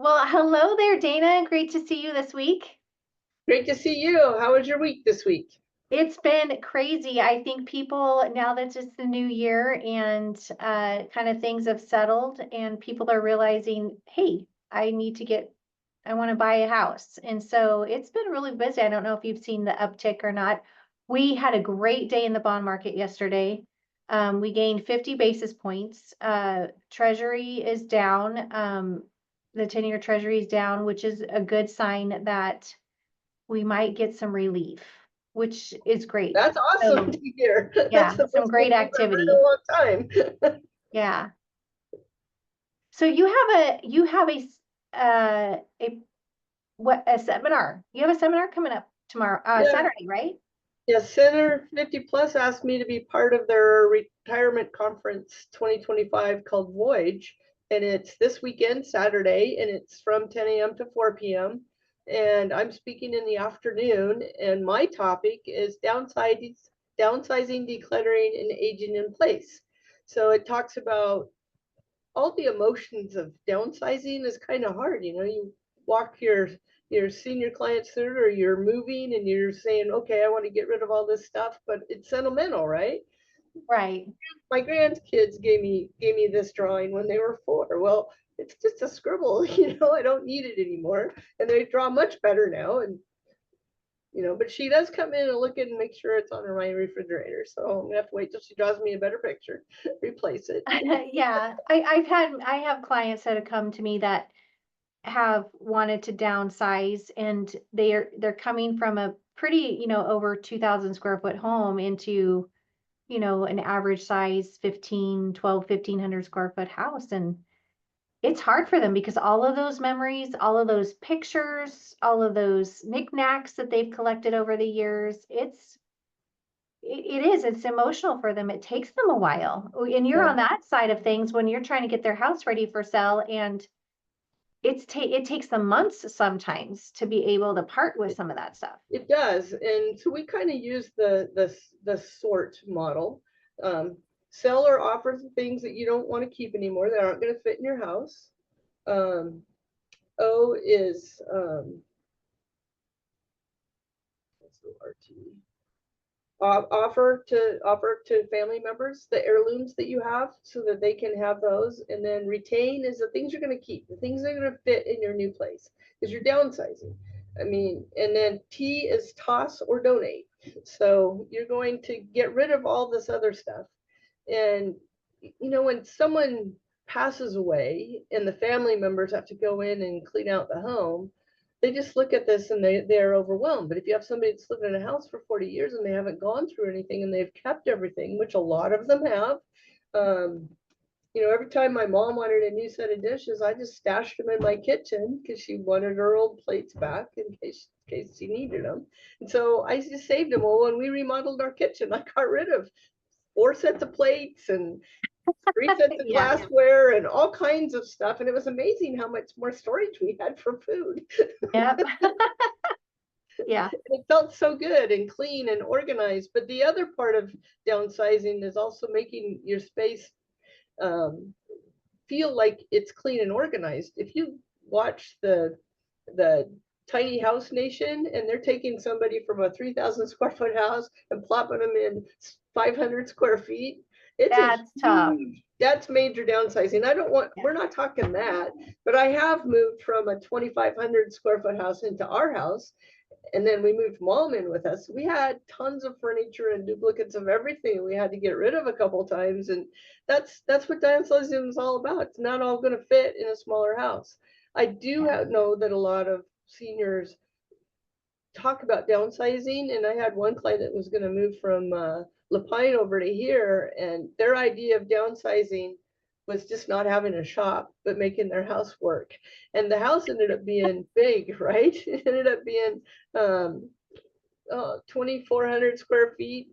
Well, hello there, Dana. Great to see you this week. Great to see you. How was your week this week? It's been crazy. I think people, now that it's the new year and kind of things have settled, and people are realizing, hey, I want to buy a house. And so it's been really busy. I don't know if you've seen the uptick or not. We had a great day in the bond market yesterday. We gained 50 basis points. Treasury is down. The 10-year Treasury is down, which is a good sign that we might get some relief, which is great. That's awesome So, to hear. That's yeah, the some best great news I've heard in a activity. long time. Yeah. So you have a seminar. You have a seminar coming up tomorrow, Yeah, Saturday, right? yeah. Center 50 Plus asked me to be part of their Retirement Conference 2025 called Voyage. And it's this weekend, Saturday, and it's from 10 a.m. to 4 p.m. And I'm speaking in the afternoon. And my topic is downsizing, decluttering, and aging in place. So it talks about all the emotions of downsizing is kind of hard. You walk your senior clients through, or you're moving and you're saying, okay, I want to get rid of all this stuff, but it's sentimental, right? Right. My grandkids gave me this drawing when they were 4. Well, it's just a scribble. I don't need it anymore, and they draw much better now. And but she does come in and look at and make sure it's on my refrigerator, so I'm gonna have to wait till she draws me a better picture, replace it. Yeah. I have clients that have come to me that have wanted to downsize, and they're coming from a pretty, over 2,000 square foot home into, an average size 1,500 square foot house. And it's hard for them because all of those memories, all of those pictures, all of those knickknacks that they've collected over the years, it's emotional for them. It takes them a while. And you're Yeah. on that side of things when you're trying to get their house ready for sale, and it takes them months sometimes to be able to part with some of that stuff. It does, and so we kind of use the sort model. Um, Sell or offer things that you don't want to keep anymore that aren't going to fit in your house. Um, O is what's the RT? Offer to family members the heirlooms that you have so that they can have those. And then retain is the things you're going to keep, the things that are going to fit in your new place because you're downsizing. I mean, and then T is toss or donate. So you're going to get rid of all this other stuff. And when someone passes away and the family members have to go in and clean out the home, they just look at this and they're overwhelmed. But if you have somebody that's lived in a house for 40 years and they haven't gone through anything and they've kept everything, which a lot of them have, um, every time my mom wanted a new set of dishes, I just stashed them in my kitchen because she wanted her old plates back in case she needed them. And so I just saved them. Well, when we remodeled our kitchen, I got rid of 4 sets of plates and 3 sets of Yeah. glassware and all kinds of stuff. And it was amazing how much more storage we had for food. Yep. Yeah. It felt so good and clean and organized. But the other part of downsizing is also making your space um, feel like it's clean and organized. If you watch the Tiny House Nation, and they're taking somebody from a 3,000 square foot house and plopping them in 500 square feet, it's a That's tough. huge, that's major downsizing. We're not talking that, but I have moved from a 2,500 square foot house into our house, and then we moved mom in with us. We had tons of furniture and duplicates of everything we had to get rid of a couple times. And that's what downsizing is all about. It's not all going to fit in a smaller house. I do Yeah. know that a lot of seniors talk about downsizing, and I had one client that was going to move from Lapine over to here, and their idea of downsizing was just not having a shop but making their house work. And the house ended up being big, right? It ended up being 2,400 square feet,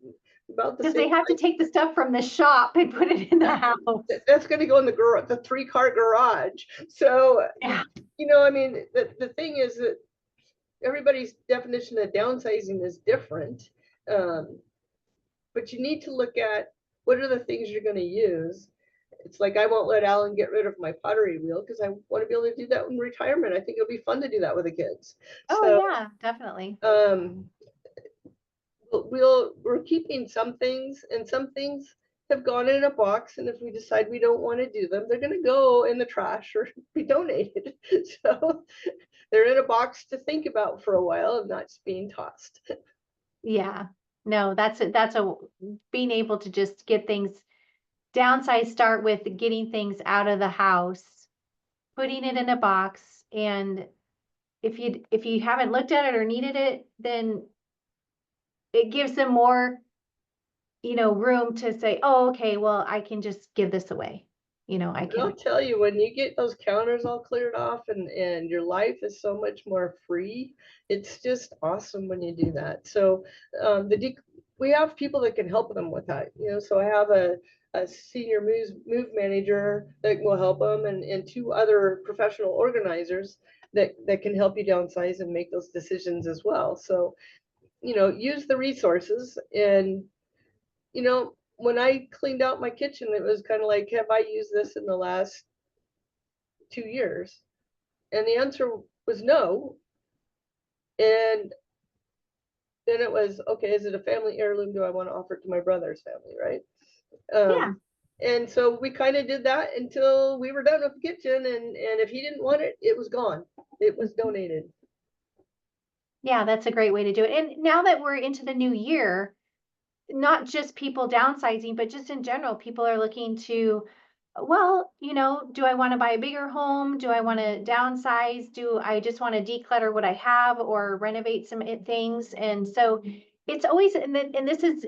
about the Because same they have to size. take the stuff from the shop and put it in the house. That's going to go in the 3-car garage. So Yeah. I mean, the thing is that everybody's definition of downsizing is different. Um, but you need to look at what are the things you're going to use. It's like I won't let Alan get rid of my pottery wheel because I want to be able to do that in retirement. I think it'll be fun to do that with the kids. Oh, So yeah, definitely. we're keeping some things, and some things have gone in a box, and if we decide we don't want to do them, they're going to go in the trash or be donated. So they're in a box to think about for a while and not being tossed. Yeah. No, that's a being able to just get things downsize, start with getting things out of the house, putting it in a box, and if you haven't looked at it or needed it, then it gives them more, room to say, "Oh, okay, well, I can just give this away." I And I'll can. tell you, when you get those counters all cleared off and your life is so much more free, it's just awesome when you do that. So we have people that can help them with that. So I have a senior move manager that will help them, and two other professional organizers that can help you downsize and make those decisions as well. So, use the resources. And when I cleaned out my kitchen, it was kind of like, have I used this in the last 2 years? And the answer was no. And then it was, okay, is it a family heirloom? Do I want to offer it to my brother's family? Right. Yeah. And so we kind of did that until we were done with the kitchen. And if he didn't want it, it was gone. It was donated. Yeah, that's a great way to do it. And now that we're into the new year, not just people downsizing, but just in general, people are looking to, well, do I want to buy a bigger home? Do I want to downsize? Do I just want to declutter what I have or renovate some things? And so it's always, and this is,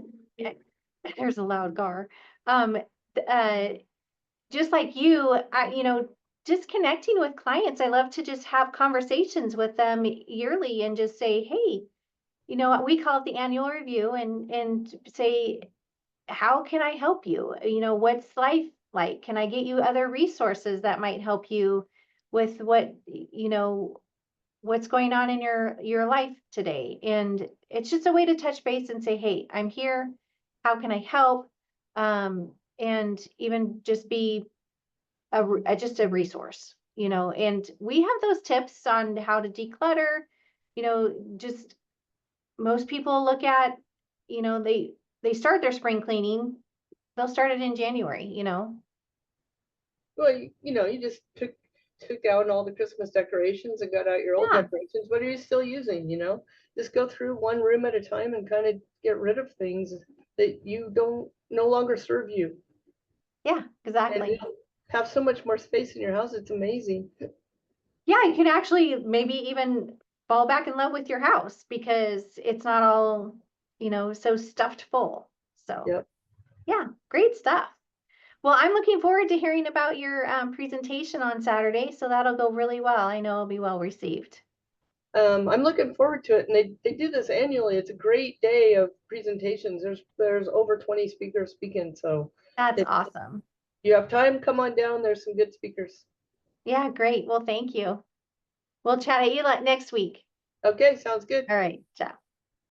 there's a loud car. Um, uh, just like you, just connecting with clients, I love to just have conversations with them yearly and just say, hey, we call it the annual review, and say, how can I help you? What's life like? Can I get you other resources that might help you with what's going on in your life today? And it's just a way to touch base and say, hey, I'm here. How can I help? And even just be just a resource, and we have those tips on how to declutter, just most people look at, they start their spring cleaning, they'll start it in January. Well, you just took out all the Christmas decorations and got out your old Yeah, decorations. What are you still using? Just go through one room at a time and kind of get rid of things that you don't no longer serve you. yeah, And exactly. you'll have so much more space in your house. It's amazing. Yeah, you can actually maybe even fall back in love with your house because it's not all, so stuffed full. So Yep. yeah, great stuff. Well, I'm looking forward to hearing about your presentation on Saturday, so that'll go really well. I know it'll be well received. I'm looking forward to it, and they do this annually. It's a great day of presentations. There's over 20 speakers speaking, so That's if awesome. you have time, come on down. There's some good speakers. Yeah, great. Well, thank you. We'll chat at you next week. Okay, sounds good. All right. Ciao.